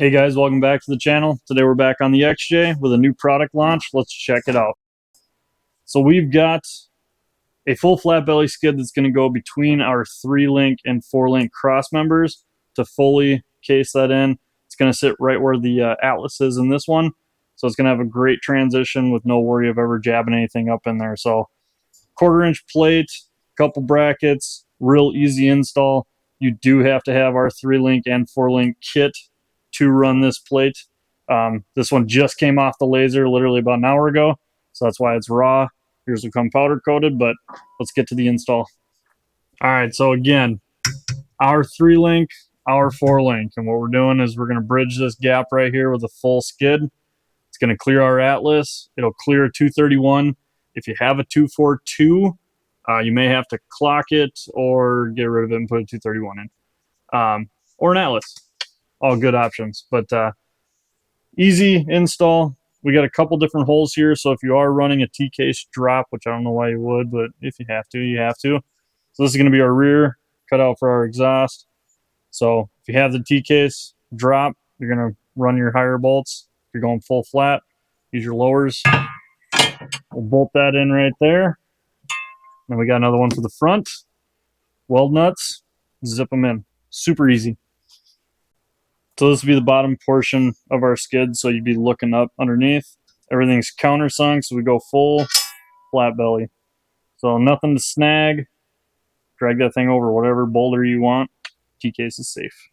Hey guys, welcome back to the channel. Today we're back on the XJ with a new product launch. Let's check it out. So we've got a full flat belly skid that's going to go between our 3-link and 4-link cross members to fully case that in. It's going to sit right where the Atlas is in this one. So it's going to have a great transition with no worry of ever jabbing anything up in there. So 1/4-inch plate, couple brackets, real easy install. You do have to have our 3-link and 4-link kit to run this plate. This one just came off the laser literally about an hour ago, so that's why it's raw. Here's will come powder coated, but let's get to the install. All right, so again, our 3-link, our 4-link, and what we're doing is we're going to bridge this gap right here with a full skid. It's going to clear our Atlas. It'll clear a 231. If you have a 242, you may have to clock it or get rid of it and put a 231 in, or an Atlas. All good options, but easy install. We got a couple different holes here, so if you are running a T-case drop, which I don't know why you would, but if you have to, you have to. So this is going to be our rear cutout for our exhaust. So if you have the T-case drop, you're going to run your higher bolts. If you're going full flat, use your lowers. We'll bolt that in right there. Then we got another one for the front. Weld nuts, zip them in. Super easy. So this would be the bottom portion of our skid, so you'd be looking up underneath. Everything's countersunk, so we go full flat belly. So nothing to snag. Drag that thing over whatever boulder you want. T-case is safe.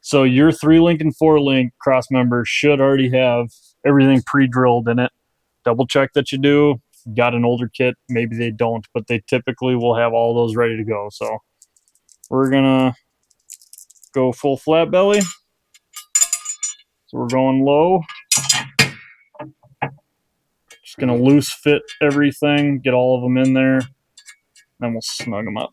So your 3-link and 4-link cross member should already have everything pre-drilled in it. Double check that you do. If you got an older kit, maybe they don't, but they typically will have all those ready to go. So we're gonna go full flat belly. So we're going low. Just gonna loose fit everything, get all of them in there, then we'll snug them up.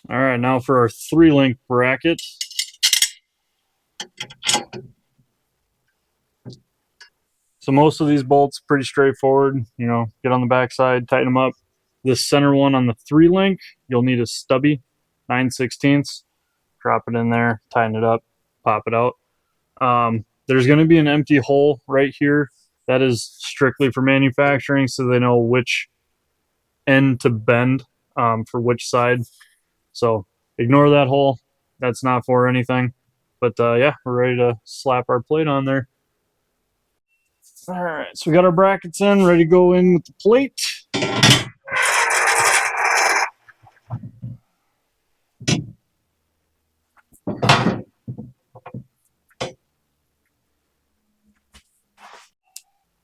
All right, now for our 3-link bracket. So most of these bolts pretty straightforward. You know, get on the back side, tighten them up. This center one on the 3-link, you'll need a stubby 9/16. Drop it in there, tighten it up, pop it out. There's going to be an empty hole right here. That is strictly for manufacturing, so they know which end to bend for which side. So ignore that hole. That's not for anything. But yeah, we're ready to slap our plate on there. All right, so we got our brackets in, ready to go in with the plate.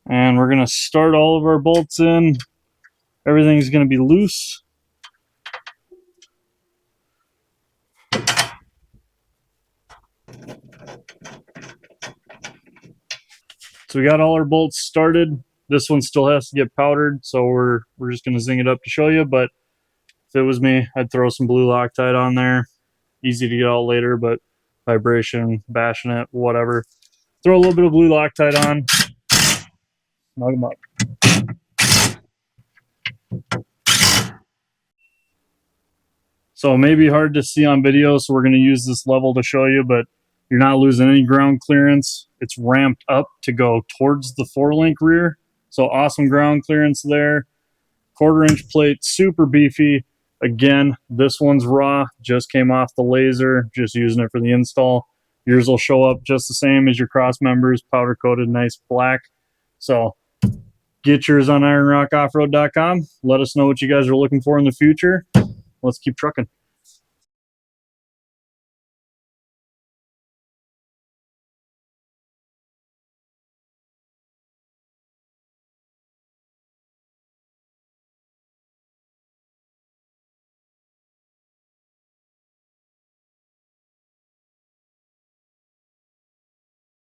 And we're going to start all of our bolts in. Everything's going to be loose. So we got all our bolts started. This one still has to get powdered, so we're just going to zing it up to show you. But if it was me, I'd throw some blue Loctite on there. Easy to get out later, but vibration, bashing it, whatever. Throw a little bit of blue Loctite on. Snug them up. So it may be hard to see on video, so we're going to use this level to show you, but you're not losing any ground clearance. It's ramped up to go towards the 4-link rear. So awesome ground clearance there. 1/4-inch plate, super beefy. Again, this one's raw, just came off the laser, just using it for the install. Yours will show up just the same as your cross members, powder coated, nice black. So get yours on ironrockoffroad.com. Let us know what you guys are looking for in the future. Let's keep trucking.